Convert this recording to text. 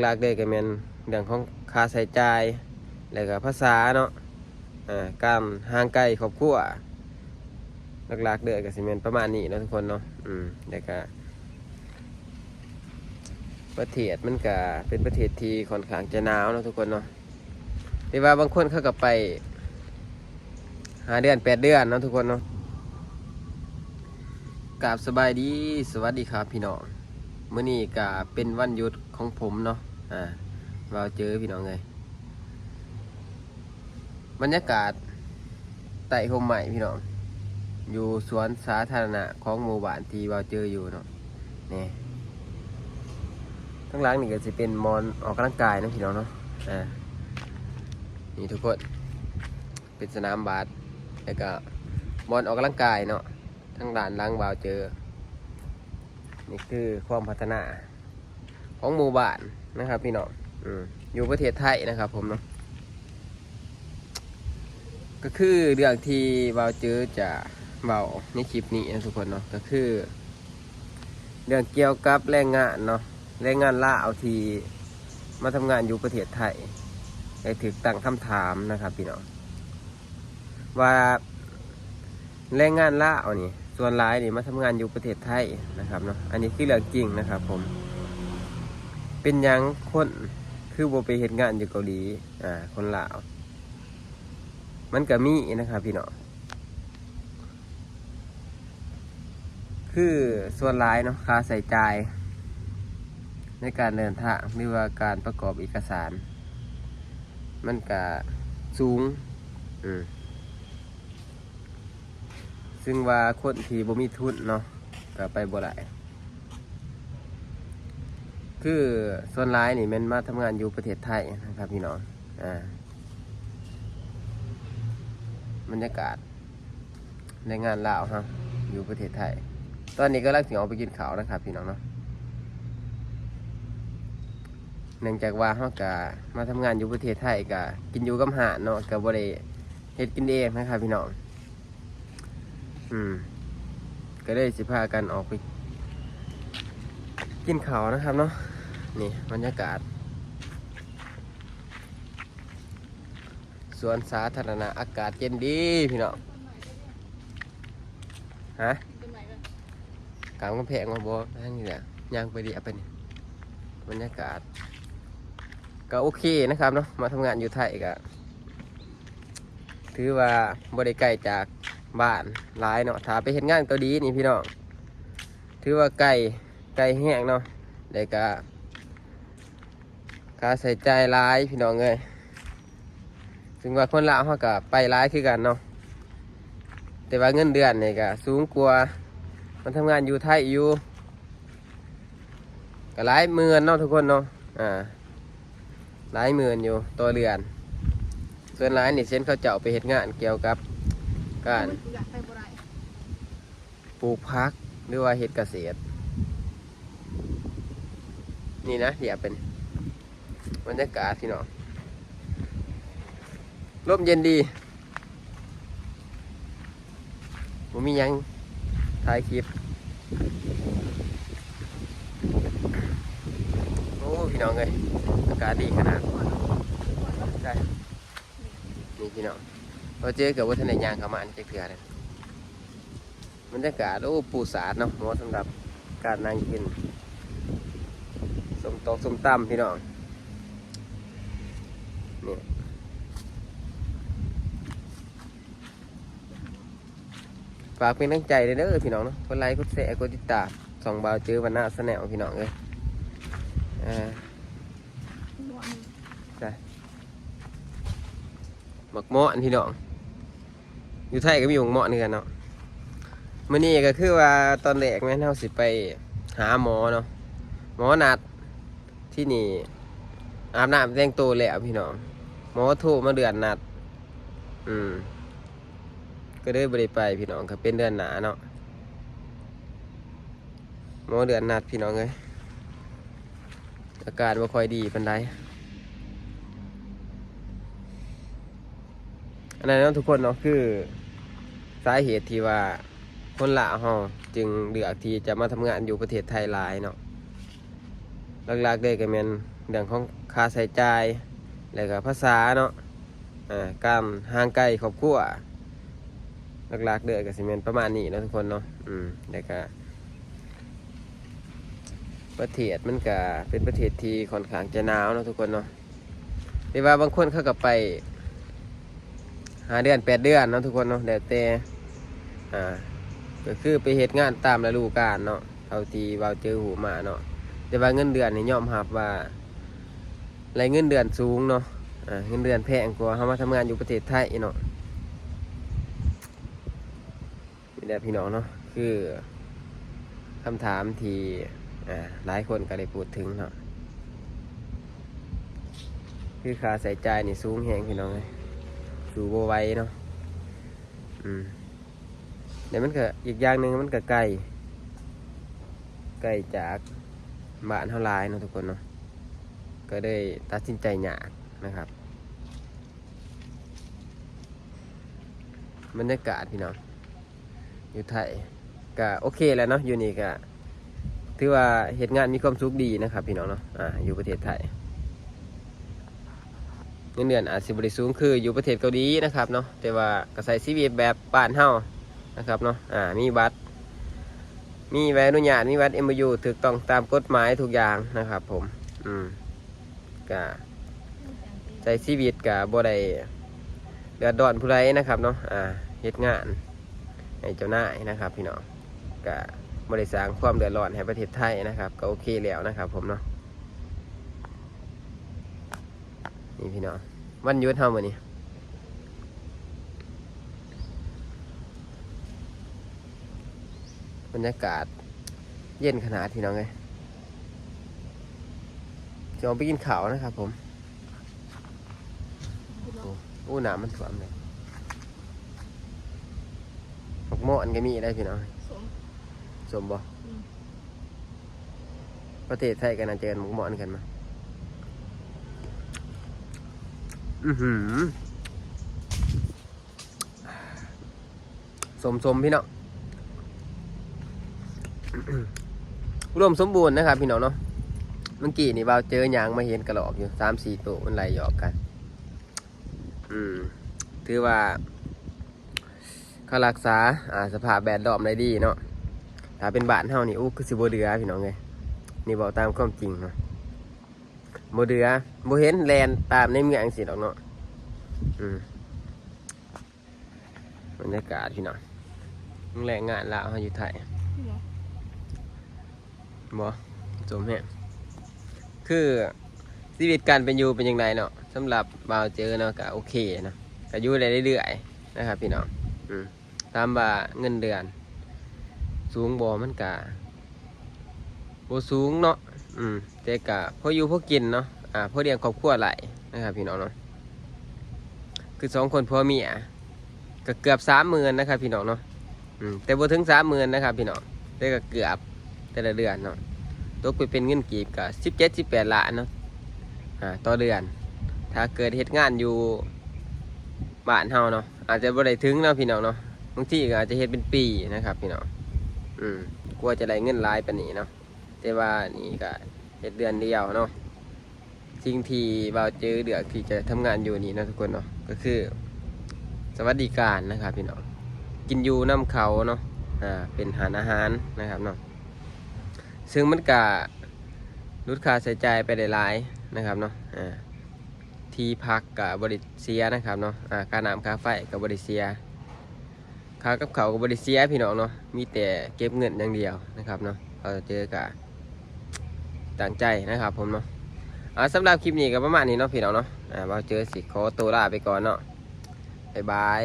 หลักๆเลยก็แม่นเรื่องของค่าใช้จ่ายแล้วก็ภาษาเนาะการห่างไกลครอบครัวหลักๆเลยก็สิแม่นประมาณนี้เนาะทุกคนเนาะแล้วก็ประเทศมันก็เป็นประเทศที่ค่อนข้างจะหนาวเนาะทุกคนเนาะแต่ว่าบางคนเขาก็ไป5 เดือน 8 เดือนเนาะทุกคนเนาะกราบสบายดีสวัสดีครับพี่น้องมื้อนี้ก็เป็นวันหยุดของผมเนาะเราเจอพี่น้องเลยบรรยากาศใต้ร่มไม้พี่น้องอยู่สวนสาธารณะของหมู่บ้านที่เราเจออยู่เนาะนี่ข้างหลังนี่ก็จะเป็นมอนออกกำลังกายนะพี่น้องเนาะนี่ทุกคนเป็นสนามบาสแล้วก็มอนออกกำลังกายเนาะทั้งด้านหลังเราเจอนี่คือความพัฒนาของหมู่บ้านนะครับพี่น้องอยู่ประเทศไทยนะครับผมเนาะก็คือเรื่องที่เราเจอจะเบาในคลิปนี้นะทุกคนเนาะก็คือเรื่องเกี่ยวกับแรงงานเนาะแรงงานลาวที่มาทำงานอยู่ประเทศไทยได้ถูกตั้งคำถามนะครับพี่น้องว่าแรงงานลาวนี่ส่วนหลายนี่มาทำงานอยู่ประเทศไทยนะครับเนาะอันนี้คือเรื่องจริงนะครับผมเป็นยังคนคือบ่ไปเฮ็ดงานอยู่เกาหลีคนลาวมันก็มีนะครับพี่น้องคือส่วนหลายเนาะค่าใช้จ่ายในการเดินทางหรือว่าการประกอบเอกสารมันก็สูงซึ่งว่าคนที่บ่มีทุนเนาะก็ไปบ่ได้คือส่วนหลายนี่มันมาทำงานอยู่ประเทศไทยนะครับพี่น้องบรรยากาศในงานลาวครับอยู่ประเทศไทยตอนนี้ก็ลักถึงออกไปกินข้าวนะครับพี่น้องเนาะเนื่องจากว่าเขากะมาทำงานอยู่ประเทศไทยกะกินอยู่กับหาดเนาะกับบริเฮ็ดกินเองนะครับพี่น้องก็ได้สิพากันออกไปกินข้าวนะครับเนาะนี่บรรยากาศสวนสาธารณะอากาศเย็นดีพี่น้องฮะกลางกำแพงมาบ่ทั้งนี้แหละย่างไปดีไปนี่บรรยากาศก็โอเคนะครับเนาะมาทำงานอยู่ไทยก็ถือว่าบริไกลจากบ้านหลายเนาะถ้าไปเห็นงานเกาหลีนี่พี่น้องถือว่าไกลแห้งเนาะเด็กก็ค่าใช้จ่ายหลายพี่น้องเลยถึงว่าคนลาวเขาก็ไปหลายคือกันเนาะแต่ว่าเงินเดือนนี่ก็สูงกว่ามันทำงานอยู่ไทยอยู่ก็หลายหมื่นเนาะทุกคนเนาะหลายหมื่นอยู่ต่อเดือนส่วนหลายนี่เช่นเขาเจ้าไปเฮ็ดงานเกี่ยวกับการปลูกพักหรือว่าเฮ็ดเกษตรนี่นะเดี๋ยวเป็นบรรยากาศพี่น้องร่มเย็นดีผมมียังถ่ายคลิปโอ้พี่น้องเลยอากาศดีขนาดใช่นี่พี่น้องเราเจอกับวัฒนธรรมเข้ามาอันจะเถื่อนเลยบรรยากาศโอ้ปูสาดเนาะเหมาะสำหรับการนั่งกินส้มตอกส้มตำพี่น้องนี่ฝากเป็นกำลังใจเด้อพี่น้องเนาะกดไลค์กดแชร์กดติดตามส่องเบาเจอวันหน้าแนลพี่น้องเลยใช่หมักเมาะพี่น้องอยู่ไทยก็มีหมักเมาะนี่กันเนาะมื้อนี้ก็คือว่าตอนแรกแม่นเฮาสิไปหาหมอเนาะหมอนัดที่นี่อาบน้ำแต่งตัวแล้วพี่น้องหมอโทรมาเดือนนัดก็เลยบ่ได้ไปพี่น้องก็เป็นเดือนหน้าเนาะหมอเดือนนัดพี่น้องเลยอาการบ่ค่อยดีปานใดอันนั้นเนาะทุกคนเนาะคือสาเหตุที่ว่าคนลาวเฮาจึงเลือกที่จะมาทำงานอยู่ประเทศไทยหลายเนาะหลักๆเลยก็แม่น เรื่องของค่าใช้จ่ายแล้วก็ภาษาเนาะการห่างไกลครอบครัวหลักๆเด้อก็สิแม่นประมาณนี้เนาะทุกคนเนาะแล้วก็ประเทศมันก็เป็นประเทศที่ค่อนข้างจะหนาวเนาะทุกคนเนาะแต่ว่าบางคนเขาก็ไป5 เดือน 8 เดือนเนาะทุกคนเนาะแล้วแต่ก็คือไปเฮ็ดงานตามฤดูกาลเนาะเท่าที่เราเจอหูมาเนาะแต่ว่าเงินเดือนนี่ยอมรับว่ารายเงินเดือนสูงเนาะเงินเดือนแพงกว่าเฮามาทำงานอยู่ประเทศไทยเนาะนี่แหละพี่น้องเนาะคือคำถามที่หลายคนก็ได้พูดถึงเนาะคือค่าใช้จ่ายนี่สูงแฮงพี่น้องเลยสูงบ่ไหวเนาะแต่มันก็อีกอย่างหนึ่งมันก็ไกลจากบ้านเฮาหลายเนาะทุกคนเนาะก็ได้ตัดสินใจยากนะครับบรรยากาศพี่น้องอยู่ไทยก็โอเคแล้วเนาะอยู่นี่ก็ถือว่าเหตุงานมีความสุขดีนะครับพี่น้องเนาะอยู่ประเทศไทยเงินเดือนอาจสิบริสูงคืออยู่ประเทศเกาหลีนะครับเนาะแต่ว่าก็ใช้ชีวิตแบบบ้านเฮานะครับเนาะมีบัตรมีใบอนุญาตมีบัตร MOU ถูกต้องตามกฎหมายทุกอย่างนะครับผมก็ใช้ชีวิตกับบ่ได้เดือดร้อนผู้ใดนะครับเนาะเฮ็ดงานให้เจ้านายนะครับพี่น้องก็บ่ได้สร้างความเดือดร้อนให้ประเทศไทยนะครับก็โอเคแล้วนะครับผมเนาะนี่พี่น้องวันหยุดเฮามื้อนี้บรรยากาศเย็นขนาดพี่น้องเลยจะเอาไปกินข้าวนะครับผมโอ้น้ำมันท่วมเลยหมกหม้ออันก็มีได้พี่น้องสมบ่ประเทศไทยกันน่าจะกันหมกหม้ออันกันมาสมพี่น้องอุดมสมบูรณ์นะครับพี่น้องเนาะเมื่อกี้นี่เราเจอหยางมาเห็นกระหลอกอยู่3-4 ตัวมันไหลหยอกกันถือว่าเขารักษาสภาพแวดล้อมได้ดีเนาะถ้าเป็นบ้านเฮานี่คือสิบ่เดือพี่น้องเลยนี่บอกตามความจริงเนาะบ่เดือบ่เห็นแลนตามในเมืองสิดอกเนาะบรรยากาศพี่น้องแรงงานลาวเฮาอยู่ไทยบ่สมแฮะคือชีวิตการเป็นอยู่เป็นยังไงเนาะสำหรับบ่าวเจอเนาะก็โอเคเนาะก็อยู่ได้เรื่อยๆนะครับพี่น้องตามว่าเงินเดือนสูงบ่มันก็บ่สูงเนาะแต่ก็พออยู่พอกินเนาะพอเลี้ยงครอบครัวไหลนะครับพี่น้องเนาะคือ2 คนพ่อเมียก็เกือบ30,000นะครับพี่น้องเนาะแต่บ่ถึง30,000นะครับพี่น้องแต่ก็เกือบแต่ละเดือนเนาะตกไปเป็นเงินกีบก็17-18 ล้านเนาะต่อเดือนถ้าเกิดเหตุงานอยู่บ้านเฮาเนาะอาจจะบ่ได้ถึงเนาะพี่น้องเนาะบางทีก็อาจจะเฮ็ดเป็นปีนะครับพี่น้องกลัวจะได้เงินหลายปานนี้เนาะแต่ว่านี่ก็เฮ็ดเดือนเดียวเนาะสิ่งที่เราเจอเดือกที่จะทำงานอยู่นี่นะทุกคนเนาะก็คือสวัสดิการนะครับพี่น้องกินอยู่น้ำเขาเนาะเป็นอาหารนะครับเนาะซึ่งมันก็ลดค่าใช้จ่ายไปได้หลายนะครับเนาะที่พักกับบริเซียนะครับเนาะค่าน้ำค่าไฟกับบริเซียค่ากับเขากับบริเซียพี่น้องเนาะมีแต่เก็บเงินอย่างเดียวนะครับเนาะเราเจอกับต่างใจนะครับผมเนาะสำหรับคลิปนี้ก็ประมาณนี้เนาะพี่น้องเนาะเราเจอสิขอตัวลาไปก่อนเนาะบ๊ายบาย